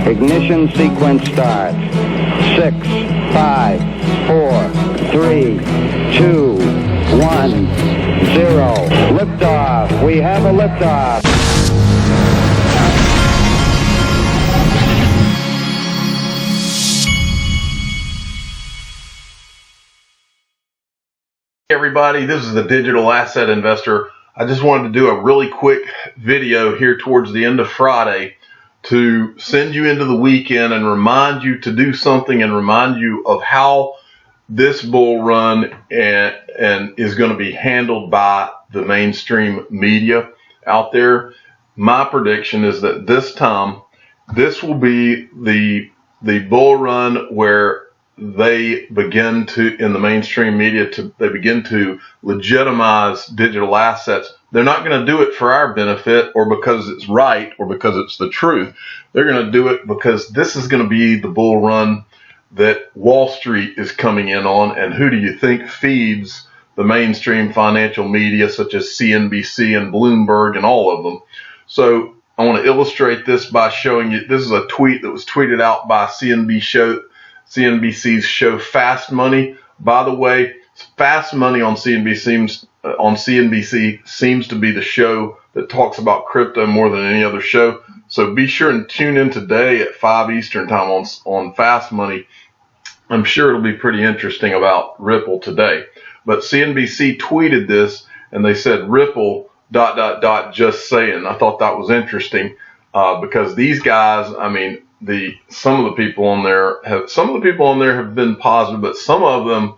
Ignition sequence starts. 6, 5, 4, 3, 2, 1, 0. Liftoff. We have a liftoff. Hey everybody, this is the Digital Asset Investor. I just wanted to do a really quick video here towards the end of Friday to send you into the weekend and remind you to do something and remind you of how this bull run and is going to be handled by the mainstream media out there. My prediction is that this time, this will be the bull run where they begin to, in the mainstream media, they begin to legitimize digital assets. They're not going to do it for our benefit or because it's right or because it's the truth. They're going to do it because this is going to be the bull run that Wall Street is coming in on. And who do you think feeds the mainstream financial media such as CNBC and Bloomberg and all of them? So I want to illustrate this by showing you, this is a tweet that was tweeted out by CNBC's show Fast Money. By the way, Fast Money on CNBC seems to be the show that talks about crypto more than any other show. So be sure and tune in today at 5 Eastern time on Fast Money. I'm sure it'll be pretty interesting about Ripple today. But CNBC tweeted this and they said Ripple ... just saying. I thought that was interesting because these guys, I mean, some of the people on there have been positive, but some of them,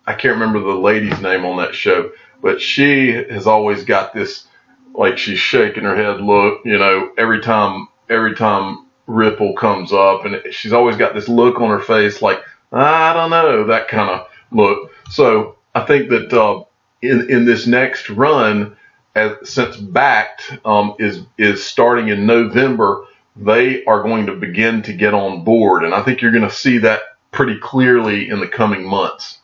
I can't remember the lady's name on that show, but she has always got this, like she's shaking her head look, you know, every time Ripple comes up, and she's always got this look on her face like, I don't know, that kind of look. So I think that in this next run, since backed is starting in November, they are going to begin to get on board, and I think you're going to see that pretty clearly in the coming months.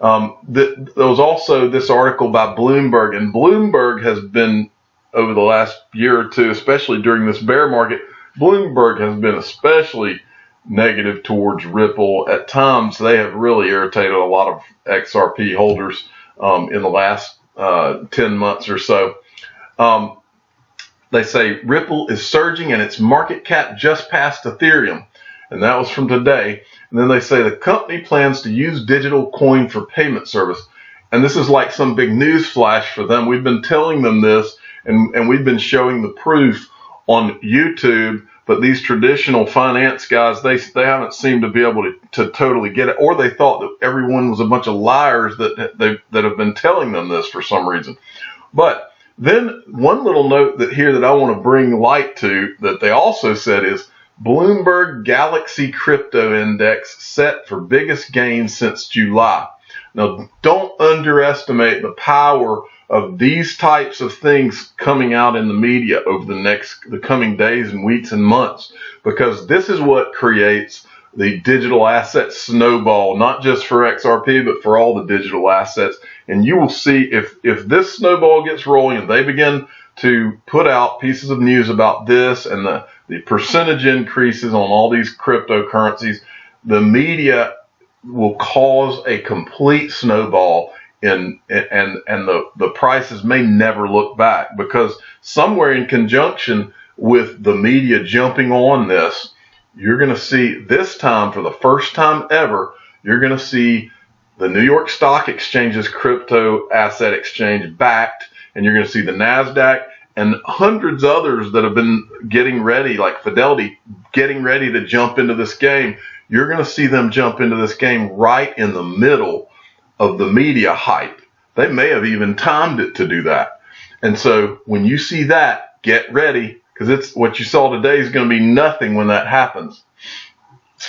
There was also this article by Bloomberg, and Bloomberg has been, over the last year or two, especially during this bear market, Bloomberg has been especially negative towards Ripple. At times, they have really irritated a lot of XRP holders in the last 10 months or so. They say Ripple is surging and its market cap just passed Ethereum. And that was from today. And then they say the company plans to use digital coin for payment service. And this is like some big news flash for them. We've been telling them this and we've been showing the proof on YouTube. But these traditional finance guys, they haven't seemed to be able to totally get it. Or they thought that everyone was a bunch of liars that have been telling them this for some reason. But then one little note that I want to bring light to that they also said is Bloomberg Galaxy Crypto Index set for biggest gains since July. Now, don't underestimate the power of these types of things coming out in the media over the coming days and weeks and months, because this is what creates the digital asset snowball, not just for XRP, but for all the digital assets. And you will see if this snowball gets rolling and they begin to put out pieces of news about this and the percentage increases on all these cryptocurrencies, the media will cause a complete snowball and the prices may never look back, because somewhere in conjunction with the media jumping on this, you're going to see this time, for the first time ever, you're going to see the New York Stock Exchange's crypto asset exchange backed, and you're going to see the NASDAQ and hundreds others that have been getting ready, like Fidelity, getting ready to jump into this game. You're going to see them jump into this game right in the middle of the media hype. They may have even timed it to do that. And so when you see that, get ready, because it's what you saw today is going to be nothing when that happens.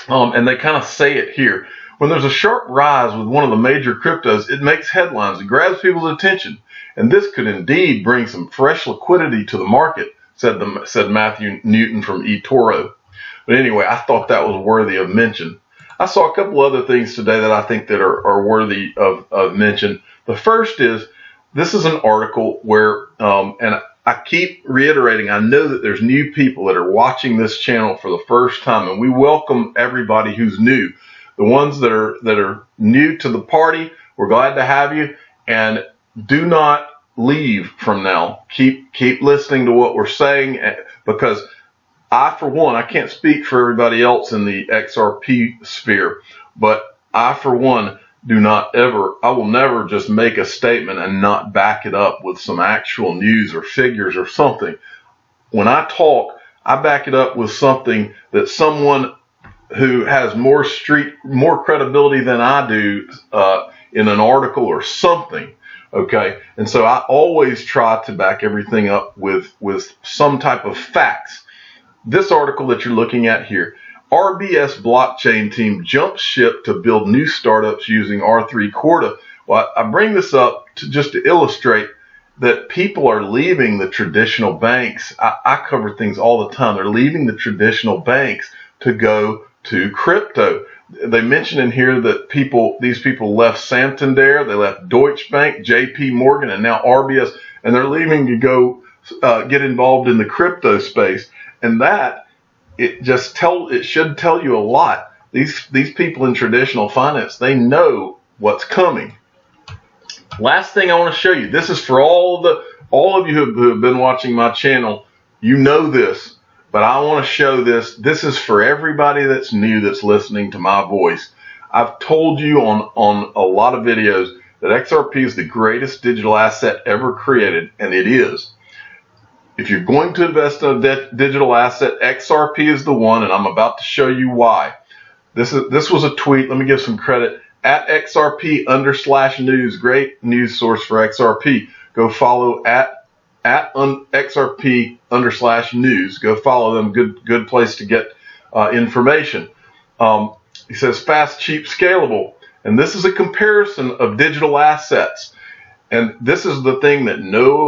And they kind of say it here. When there's a sharp rise with one of the major cryptos, it makes headlines and grabs people's attention. And this could indeed bring some fresh liquidity to the market, said Matthew Newton from eToro. But anyway, I thought that was worthy of mention. I saw a couple other things today that I think that are worthy of mention. The first is, this is an article where, and I keep reiterating, I know that there's new people that are watching this channel for the first time, and we welcome everybody who's new. The ones that are new to the party, we're glad to have you, and do not leave from now. Keep listening to what we're saying, because I, for one, I can't speak for everybody else in the XRP sphere, but I, for one, I will never just make a statement and not back it up with some actual news or figures or something. When I talk, I back it up with something that someone who has more credibility than I do in an article or something. Okay, and so I always try to back everything up with some type of facts. This article that you're looking at here, RBS blockchain team jumps ship to build new startups using R3 Corda. Well, I bring this up just to illustrate that people are leaving the traditional banks. I cover things all the time. They're leaving the traditional banks to go to crypto. They mention in here that these people left Santander, they left Deutsche Bank, JP Morgan, and now RBS, and they're leaving to go get involved in the crypto space. And that it should tell you a lot. These people in traditional finance, they know what's coming. Last thing I want to show you. This is for all of you who have been watching my channel. You know this, but I want to show this. This is for everybody that's new, that's listening to my voice. I've told you on a lot of videos that XRP is the greatest digital asset ever created, and it is. If you're going to invest in a digital asset, XRP is the one, and I'm about to show you why. This was a tweet. Let me give some credit. At XRP_news, great news source for XRP. Go follow at XRP_news. Go follow them. Good place to get information. He says fast, cheap, scalable, and this is a comparison of digital assets. And this is the thing that no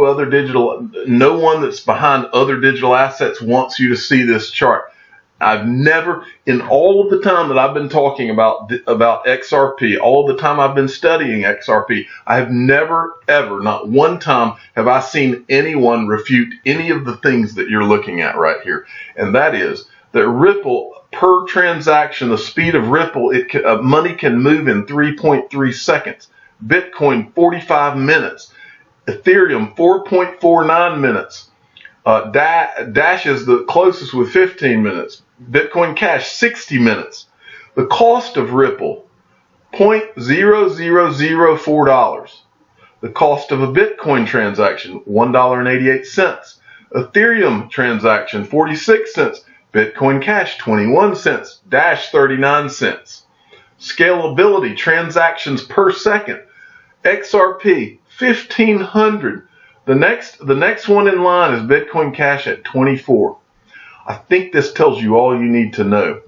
one that's behind other digital assets wants you to see this chart. I've never, in all of the time that I've been talking about XRP, all the time I've been studying XRP, I have never, ever, not one time have I seen anyone refute any of the things that you're looking at right here. And that is that Ripple, per transaction, the speed of Ripple, money can move in 3.3 seconds. Bitcoin 45 minutes, Ethereum 4.49 minutes, Dash is the closest with 15 minutes, Bitcoin Cash 60 minutes. The cost of Ripple $0.0004. The cost of a Bitcoin transaction $1.88. Ethereum transaction 46 cents, Bitcoin Cash 21 cents, Dash 39 cents. Scalability, transactions per second. XRP 1,500. The next one in line is Bitcoin Cash at 24. I think this tells you all you need to know.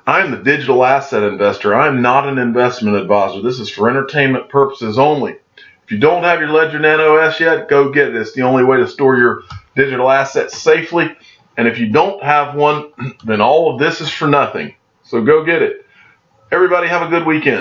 I'm the digital asset investor. I'm not an investment advisor. This is for entertainment purposes only. If you don't have your Ledger Nano S yet, go get it. It's the only way to store your digital assets safely. And if you don't have one, then all of this is for nothing. So go get it. Everybody have a good weekend.